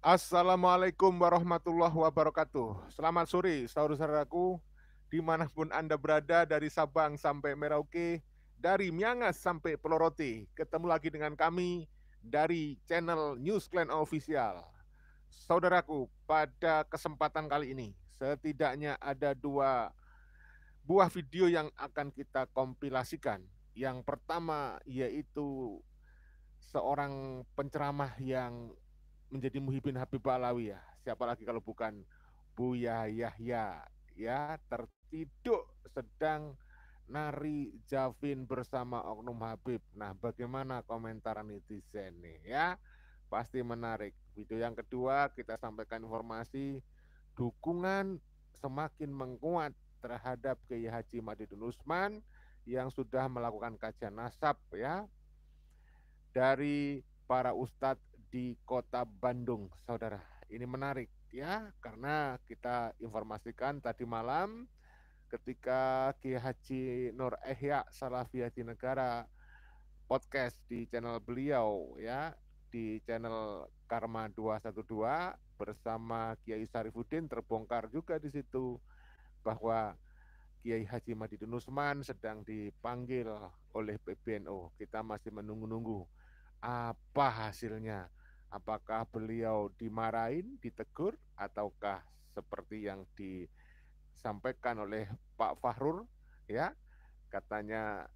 Assalamualaikum warahmatullahi wabarakatuh. Selamat sore, saudara-saudaraku, dimanapun Anda berada, dari Sabang sampai Merauke, dari Miangas sampai Pelorote. Ketemu lagi dengan kami dari channel News Clan Official. Saudaraku, pada kesempatan kali ini, setidaknya ada dua buah video yang akan kita kompilasikan. Yang pertama yaitu seorang penceramah yang menjadi Muhyiddin Habib Alawi ya. Siapa lagi kalau bukan Buya Yahya ya, tertidur sedang nari Javin bersama Oknum Habib. Nah, bagaimana komentar netizen nih ya? Pasti menarik. Video yang kedua kita sampaikan informasi dukungan semakin menguat terhadap Kiai Haji Madidun Usman yang sudah melakukan kajian nasab ya dari para ustadz di kota Bandung, saudara. Ini menarik ya, karena kita informasikan tadi malam ketika Kiai Haji Nur Ehya Salafiyah Negara podcast di channel beliau ya, di channel Karma 212 bersama Kiai Sarifuddin, terbongkar juga di situ bahwa Kiai Haji Madidun Usman sedang dipanggil oleh PBNU. Kita masih menunggu-nunggu apa hasilnya. Apakah beliau dimarahin, ditegur, ataukah seperti yang disampaikan oleh Pak Fahrur ya, katanya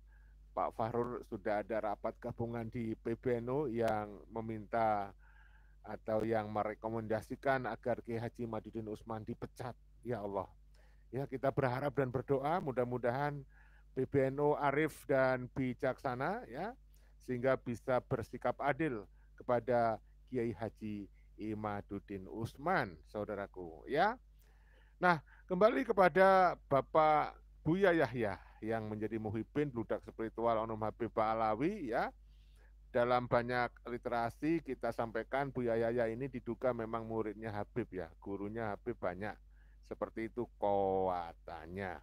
Pak Fahrur sudah ada rapat gabungan di PBNU yang meminta atau yang merekomendasikan agar Kiai Haji Madidun Usman dipecat. Ya Allah, ya kita berharap dan berdoa mudah-mudahan PBNU arif dan bijaksana ya, sehingga bisa bersikap adil kepada Kiai Haji Imaduddin Usman, saudaraku ya. Nah, kembali kepada Bapak Buya Yahya yang menjadi muhibbin budak spiritual Oknum Habib Alawi ya. Dalam banyak literasi kita sampaikan Buya Yahya ini diduga memang muridnya Habib ya, gurunya Habib banyak. Seperti itu kuatannya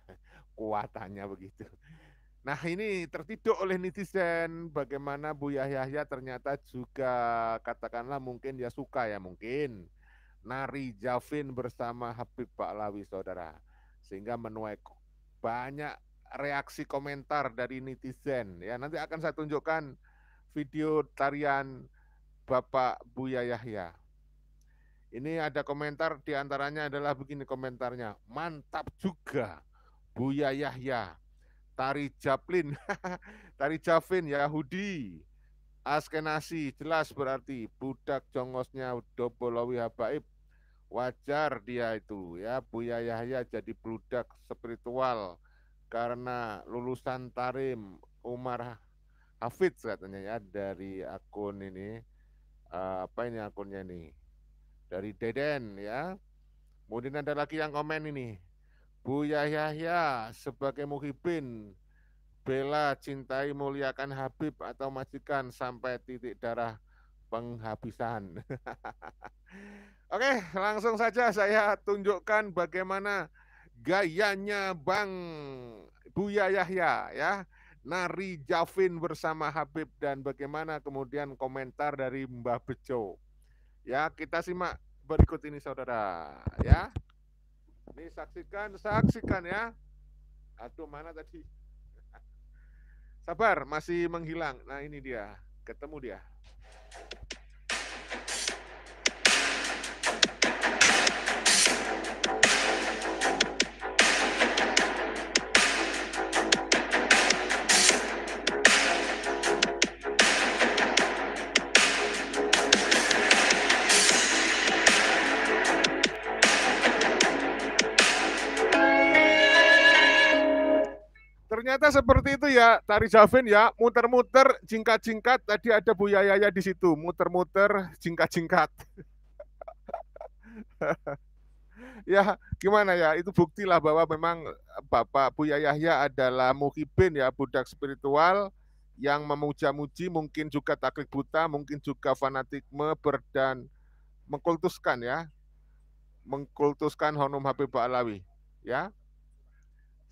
begitu. Nah, ini tertidur oleh netizen bagaimana Buya Yahya ternyata juga katakanlah mungkin dia suka ya, mungkin nari Javin bersama Habib Pahlawi, saudara. Sehingga menuai banyak reaksi komentar dari netizen ya. Nanti akan saya tunjukkan video tarian Bapak Buya Yahya. Ini ada komentar, diantaranya adalah begini komentarnya, mantap juga Buya Yahya, tari Japlin, tari Javin Yahudi, Askenasi, jelas berarti budak jongosnya Dobolawi Habaib, wajar dia itu ya, Buya Yahya jadi budak spiritual karena lulusan Tarim Umar Hafidz katanya ya, dari akun ini, apa ini akunnya nih, dari Deden ya. Kemudian ada lagi yang komen ini, Buya Yahya sebagai muhibbin bela cintai muliakan Habib atau majikan sampai titik darah penghabisan. Oke, langsung saja saya tunjukkan bagaimana gayanya Bang Buya Yahya ya, nari Javin bersama Habib, dan bagaimana kemudian komentar dari Mbah Bejo. Ya, kita simak berikut ini saudara ya. Ini saksikan ya. Aduh, mana tadi? Sabar, masih menghilang. Nah, ini dia, ketemu dia. Ternyata seperti itu ya, tari Javin ya, muter-muter, jingkat-jingkat. Tadi ada Buya Yahya di situ, muter-muter, jingkat-jingkat. Ya, gimana ya? Itu buktilah bahwa memang Bapak Buya Yahya adalah muhibbin ya, budak spiritual yang memuja-muji, mungkin juga taklid buta, mungkin juga fanatikme dan mengkultuskan ya, mengkultuskan Honum Habib Alawi ya.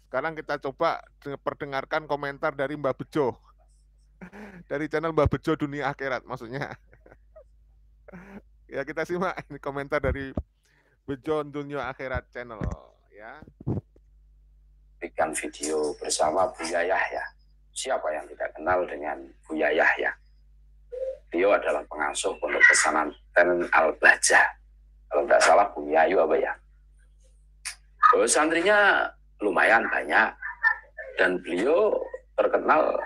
Sekarang kita coba perdengarkan komentar dari Mbak Bejo. Dari channel Mbak Bejo Dunia Akhirat maksudnya. Ya kita simak ini komentar dari Bejon Dunia Akhirat Channel ya. Berikan video bersama Buya Yahya. Siapa yang tidak kenal dengan Buya Yahya? Beliau adalah pengasuh Pondok Pesantren Al-Bahjah. Kalau tidak salah Buya Ayu apa ya? Santrinya lumayan banyak dan beliau terkenal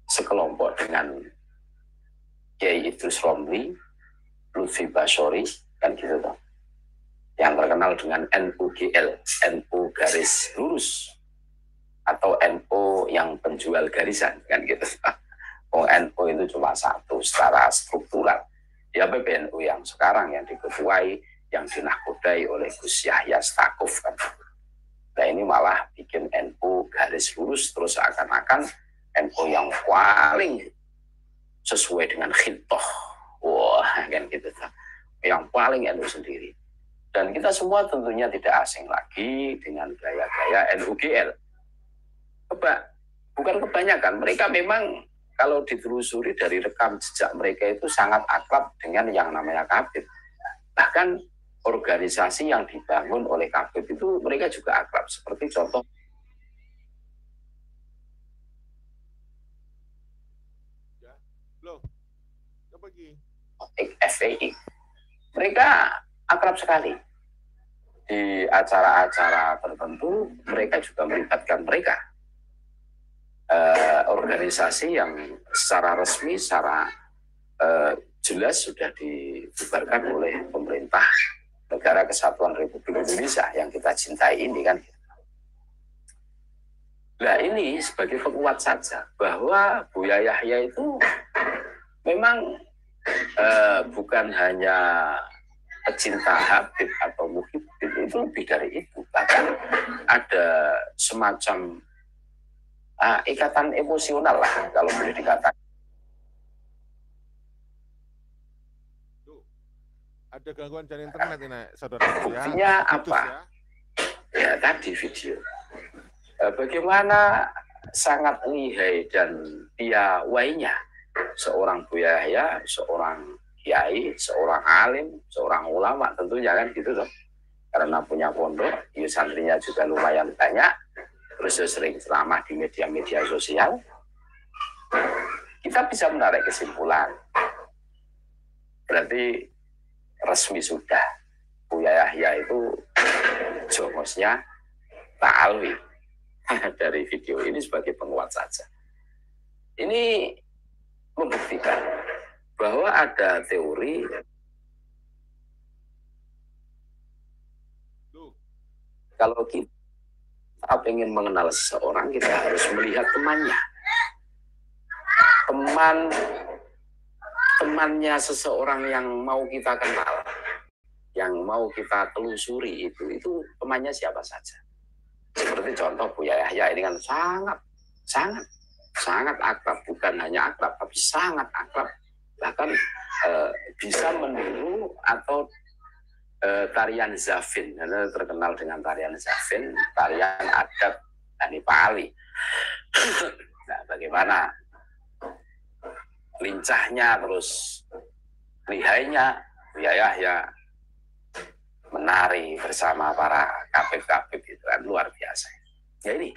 sekelompok dengan Kiai Idrus Romli, Lutfi Basyori, kan gitu toh. Yang terkenal dengan NUGL, NU garis lurus, atau NU yang penjual garisan, kan gitu. Oh, NU itu cuma satu secara struktural. Ya PBNU yang sekarang yang diketuai, yang dinahkodai oleh Gus Yahya Stakuf kan. Nah ini malah bikin NU garis lurus terus seakan-akan NU yang paling sesuai dengan khitoh. Wah kan gitu. Yang paling NU sendiri. Dan kita semua tentunya tidak asing lagi dengan gaya-gaya NUGL. Bukan kebanyakan, mereka memang kalau ditelusuri dari rekam jejak mereka itu sangat akrab dengan yang namanya Kabib. Bahkan organisasi yang dibangun oleh Kabib itu mereka juga akrab. Seperti contoh FPI. Mereka akrab sekali. Di acara-acara tertentu mereka juga melibatkan mereka. Organisasi yang secara resmi, secara jelas sudah dibubarkan oleh pemerintah Negara Kesatuan Republik Indonesia yang kita cintai ini kan. Nah ini sebagai penguat saja bahwa Buya Yahya itu memang bukan hanya pecinta Habib atau Muhyiddin, itu lebih dari itu. Bahkan ada semacam ikatan emosional lah kalau boleh dikatakan. Ada gangguan jaringan internet ini, saudara. Buktinya ya, apa? Ya tadi video. Bagaimana sangat lihai dan piawainya seorang Buya Yahya, seorang kiai, seorang alim, seorang ulama tentunya kan gitu loh. Karena punya pondok, ya santrinya juga lumayan banyak, terus sering ceramah di media-media sosial. Kita bisa menarik kesimpulan. Berarti resmi sudah Buya Yahya itu jongosnya ta'alwi. Dari video ini sebagai penguat saja. Ini membuktikan bahwa ada teori kalau kita ingin mengenal seseorang, kita harus melihat temannya. Temannya seseorang yang mau kita kenal, yang mau kita telusuri itu temannya siapa saja. Seperti contoh Buya Yahya ini kan sangat akrab, bukan hanya akrab tapi sangat akrab, bahkan bisa meniru atau tarian Zafin, terkenal dengan tarian Zafin, tarian adat Bani Pali. Nah, bagaimana lincahnya terus lihainya Buya Yahya menari bersama para Kabib-Kabib itu kan luar biasa. Ya ini.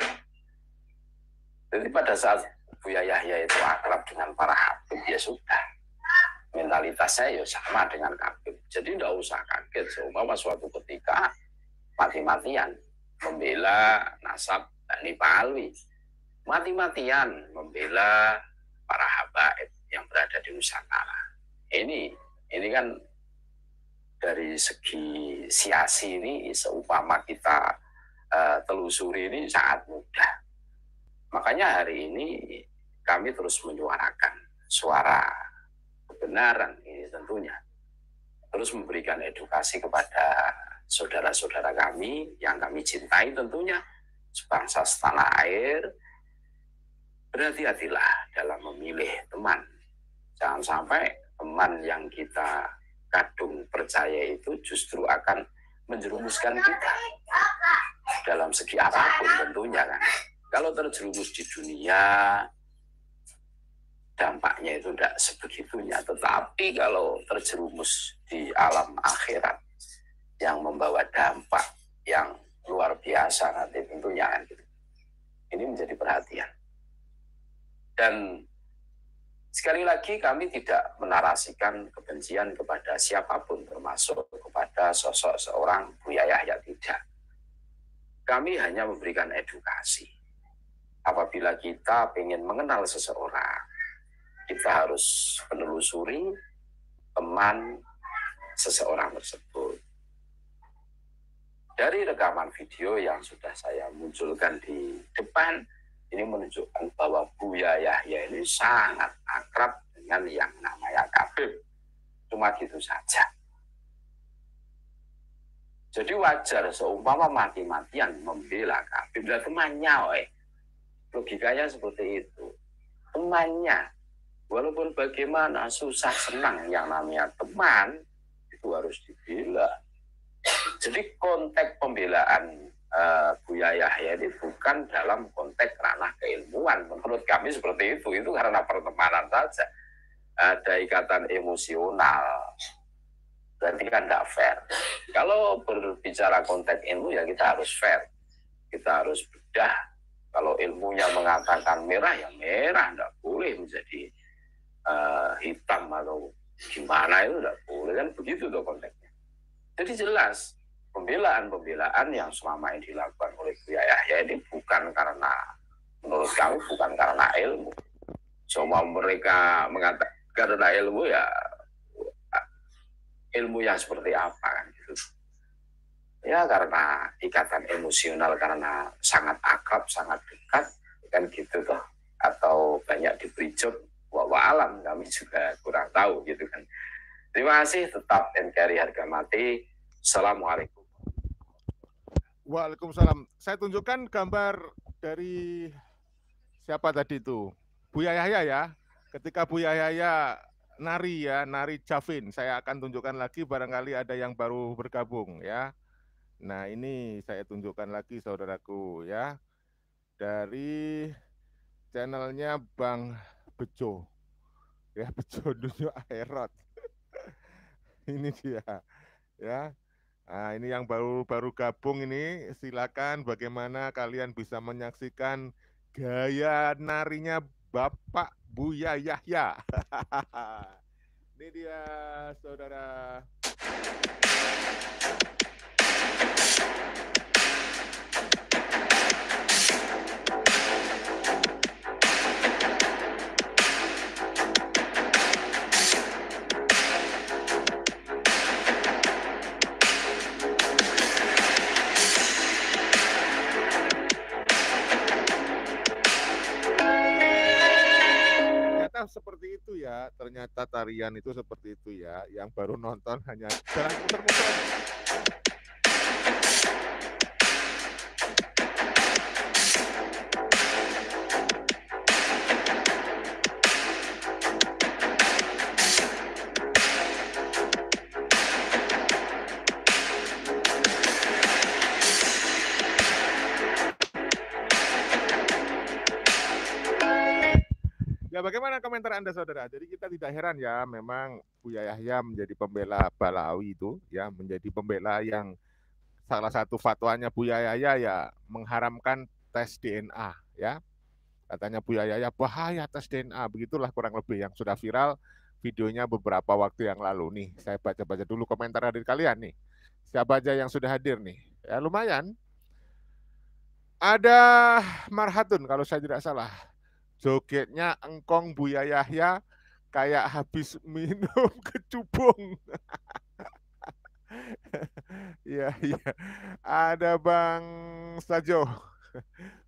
Jadi pada saat Buya Yahya itu akrab dengan para Habib, ya sudah. Mentalitasnya ya sama dengan Kabib. Jadi tidak usah kaget. Seumpama suatu ketika mati-matian membela nasab Bani Pali. Mati-matian membela para habaib yang berada di Nusantara. Ini kan dari segi siasi ini seumpama kita telusuri ini sangat mudah. Makanya hari ini kami terus menyuarakan suara kebenaran ini tentunya. Terus memberikan edukasi kepada saudara-saudara kami yang kami cintai tentunya, sebangsa setanah air. Berhati-hatilah dalam memilih teman. Jangan sampai teman yang kita kadung percaya itu justru akan menjerumuskan kita dalam segi apapun tentunya kan. Kalau terjerumus di dunia, dampaknya itu tidak sebegitunya. Tetapi kalau terjerumus di alam akhirat yang membawa dampak yang luar biasa nanti tentunya kan gitu. Ini menjadi perhatian. Dan sekali lagi kami tidak menarasikan kebencian kepada siapapun, termasuk kepada sosok seorang Buya Yahya, tidak. Kami hanya memberikan edukasi. Apabila kita ingin mengenal seseorang, kita harus menelusuri teman seseorang tersebut. Dari rekaman video yang sudah saya munculkan di depan, ini menunjukkan bahwa Buya Yahya ini sangat akrab dengan yang namanya Khabib. Cuma gitu saja. Jadi wajar seumpama mati-matian membela Khabib. Dan temannya, logikanya seperti itu. Temannya, walaupun bagaimana susah senang yang namanya teman, itu harus dibela. Jadi konteks pembelaan Buya Yahya ini bukan dalam konteks ranah keilmuan. Menurut kami seperti itu karena pertemanan saja. Ada ikatan emosional. Berarti kan tidak fair. Kalau berbicara konteks ilmu ya kita harus fair. Kita harus bedah. Kalau ilmunya mengatakan merah ya merah, tidak boleh menjadi hitam atau gimana, itu tidak boleh, kan begitu tuh konteksnya. Jadi jelas pembelaan yang selama ini dilakukan oleh Buya Yahya ini bukan karena, menurut kami bukan karena ilmu. Semua mereka mengatakan karena ilmu ya ilmu yang seperti apa kan gitu. Ya karena ikatan emosional, karena sangat akrab, sangat dekat kan gitu toh, atau banyak diberi job, wallahu alam, kami juga kurang tahu gitu kan. Terima kasih, tetap NKRI harga mati. Assalamualaikum. Waalaikumsalam. Saya tunjukkan gambar dari siapa tadi itu? Buya Yahya ya. Ketika Buya Yahya nari ya, nari Javin. Saya akan tunjukkan lagi, barangkali ada yang baru bergabung ya. Nah, ini saya tunjukkan lagi saudaraku ya. Dari channelnya Bang Bejo. Ya, Bejo Dunia Akhirat. Ini dia ya. Nah, ini yang baru gabung ini, silakan bagaimana kalian bisa menyaksikan gaya narinya Bapak Buya Yahya. Ini dia saudara. Seperti itu ya, ternyata tarian itu seperti itu ya. Yang baru nonton hanya jalan muter-muter. Ya, bagaimana komentar Anda saudara? Jadi kita tidak heran ya, memang Buya Yahya menjadi pembela Balawi itu ya, menjadi pembela yang salah satu fatwanya Buya Yahya ya mengharamkan tes DNA ya. Katanya Buya Yahya bahaya tes DNA, begitulah kurang lebih yang sudah viral videonya beberapa waktu yang lalu nih. Saya baca-baca dulu komentar dari kalian nih. Siapa aja yang sudah hadir nih? Ya lumayan. Ada Marhatun kalau saya tidak salah. Jogetnya engkong Buya Yahya kayak habis minum kecubung. Iya, iya. Ada Bang Sajo.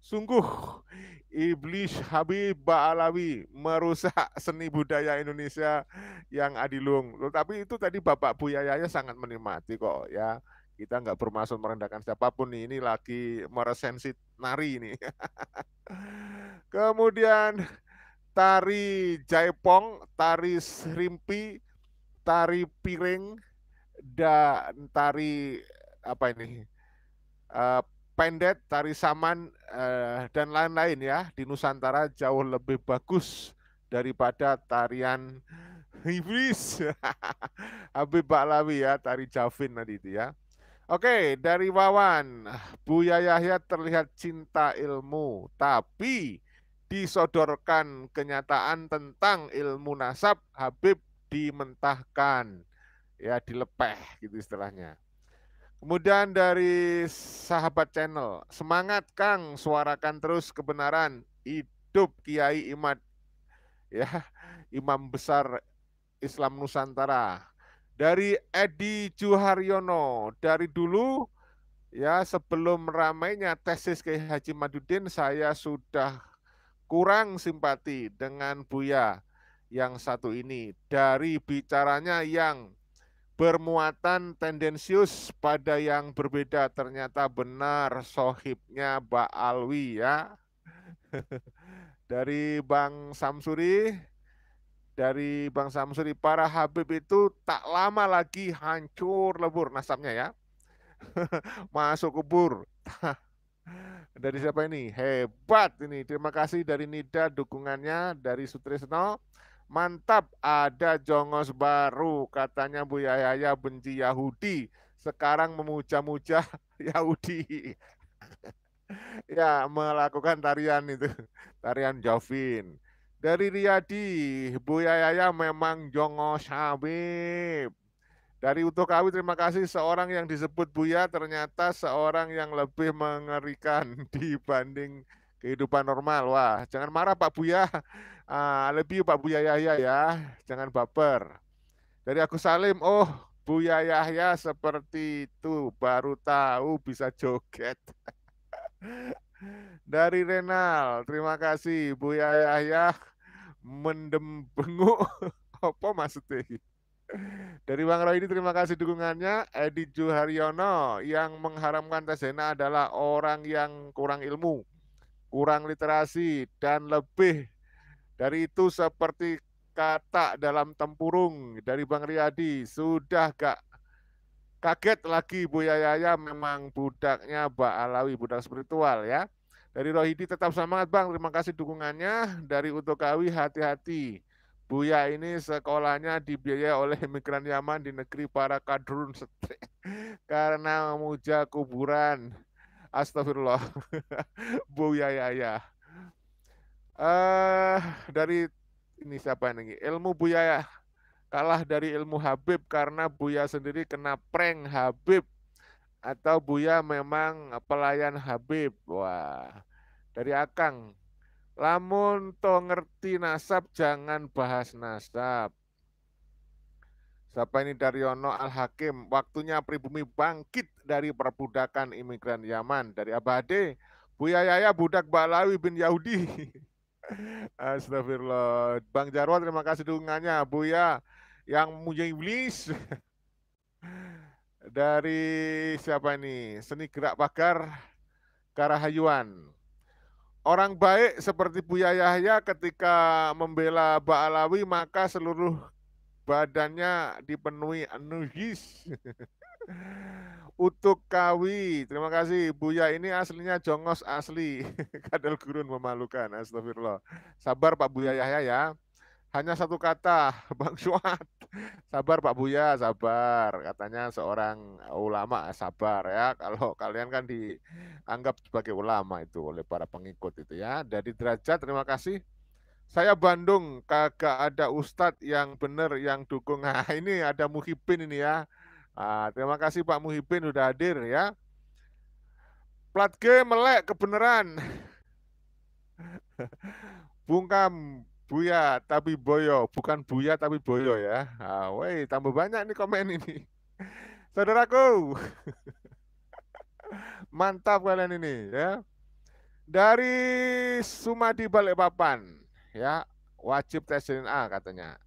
Sungguh iblis Habib Ba'alawi merusak seni budaya Indonesia yang adilung. Tapi itu tadi Bapak Buya Yahya sangat menikmati kok ya. Kita nggak bermaksud merendahkan siapapun nih. Ini lagi meresensi nari ini. Kemudian tari jaipong, tari serimpi, tari piring, dan tari apa ini? Pendet, tari saman, dan lain-lain ya. Di Nusantara jauh lebih bagus daripada tarian iblis. Habib Baklawi ya, tari Javin tadi itu ya. Oke, dari Wawan, Buya Yahya terlihat cinta ilmu, tapi disodorkan kenyataan tentang ilmu nasab, Habib dimentahkan, ya dilepeh gitu istilahnya. Kemudian dari sahabat channel, semangat Kang, suarakan terus kebenaran, hidup Kiai Imad, ya Imam besar Islam Nusantara. Dari Edi Juharyono, dari dulu ya sebelum ramainya tesis Kiai Haji Madudin, saya sudah kurang simpati dengan Buya yang satu ini. Dari bicaranya yang bermuatan tendensius pada yang berbeda, ternyata benar sohibnya Mbak Alwi ya. Dari Bang Samsuri, para Habib itu tak lama lagi hancur lebur nasabnya ya. Masuk kubur. Dari siapa ini? Hebat ini. Terima kasih dari Nida dukungannya, dari Sutrisno. Mantap, ada jongos baru. Katanya Buya Yahya benci Yahudi. Sekarang memuja-muja Yahudi. Ya, melakukan tarian itu. Tarian Javin. Dari Riyadi, Buya Yahya memang jongos Habib. Dari Utokawi, terima kasih. Seorang yang disebut Buya ternyata seorang yang lebih mengerikan dibanding kehidupan normal. Wah, jangan marah Pak Buya. Lebih Pak Buya Yahya ya, jangan baper. Dari Agus Salim, oh Buya Yahya seperti itu, baru tahu bisa joget. Dari Renal, terima kasih Buya Yahya mendem benguk. Apa maksudnya? Dari Bang Roy ini terima kasih dukungannya. Edi Juharyono, yang mengharamkan tes DNA adalah orang yang kurang ilmu, kurang literasi, dan lebih dari itu seperti kata dalam tempurung. Dari Bang Riyadi, sudah gak kaget lagi Buya Yahya memang budaknya Mbak Alawi, budak spiritual ya. Dari Rohidi, tetap semangat Bang, terima kasih dukungannya. Dari Utokawi, hati-hati. Buya ini sekolahnya dibiayai oleh migran Yaman di negeri para kadrun karena memuja kuburan. Astagfirullah. Buya Yahya. Dari ini siapa nih? Ilmu Buya kalah dari ilmu Habib karena Buya sendiri kena prank Habib, atau Buya memang pelayan Habib. Wah, dari Akang. Lamun to ngerti nasab jangan bahas nasab. Siapa ini? Daryono Al-Hakim. Waktunya pribumi bangkit dari perbudakan imigran Yaman. Dari Abade, Buya Yahya budak Balawi bin Yahudi. Astagfirullah. Bang Jarwo, terima kasih dukungannya. Buya yang muja iblis. Dari siapa ini? Seni Gerak Pagar Karahayuan. Orang baik seperti Buya Yahya ketika membela Mbak Alawi maka seluruh badannya dipenuhi nujis. Utuk Kawi, terima kasih. Buya ini aslinya jongos asli. Kadal gurun memalukan, astagfirullah. Sabar Pak Buya Yahya ya. Hanya satu kata, Bang Suat. Sabar Pak Buya, sabar. Katanya seorang ulama, sabar ya. Kalau kalian kan dianggap sebagai ulama itu oleh para pengikut itu ya. Dari Derajat, terima kasih. Saya Bandung, kagak ada ustadz yang benar yang dukung. Nah, ini ada Muhibin ini ya. Terima kasih Pak Muhibin udah hadir ya. Plat G melek kebenaran. Bungkam Buya tapi boyo, bukan Buya tapi boyo ya. Woi, tambah banyak nih komen ini. Saudaraku, mantap kalian ini ya. Dari Sumadi Balikpapan ya, wajib tes DNA katanya.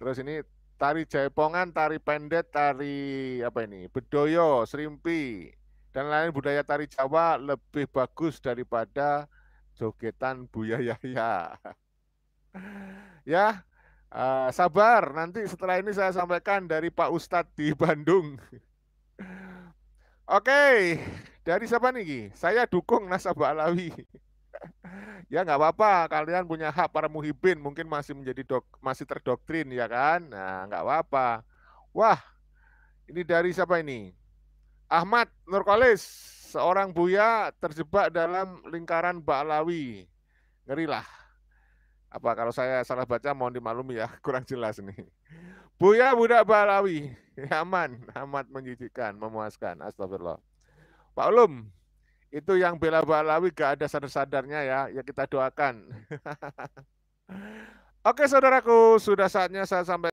Terus ini tari jaipongan, tari pendet, tari apa ini? Bedoyo, serimpi, dan lain budaya tari Jawa lebih bagus daripada jogetan Buya Yahya. Ya, sabar. Nanti setelah ini saya sampaikan dari Pak Ustadz di Bandung. Oke, dari siapa nih? Saya dukung nasab Alawi. Ya nggak apa-apa, kalian punya hak para muhibin, mungkin masih terdoktrin ya kan? Nah, nggak apa-apa. Wah, ini dari siapa ini? Ahmad Nurkolis, seorang buya terjebak dalam lingkaran Ba'lawi. Ngeri lah. Apa kalau saya salah baca mohon dimaklumi ya, kurang jelas nih. Buya budak Ba'lawi, aman, amat menjijikkan, memuaskan. Astagfirullah. Pak Ulum, itu yang bela Ba'lawi gak ada sadar-sadarnya ya kita doakan. Oke saudaraku, sudah saatnya saya sampai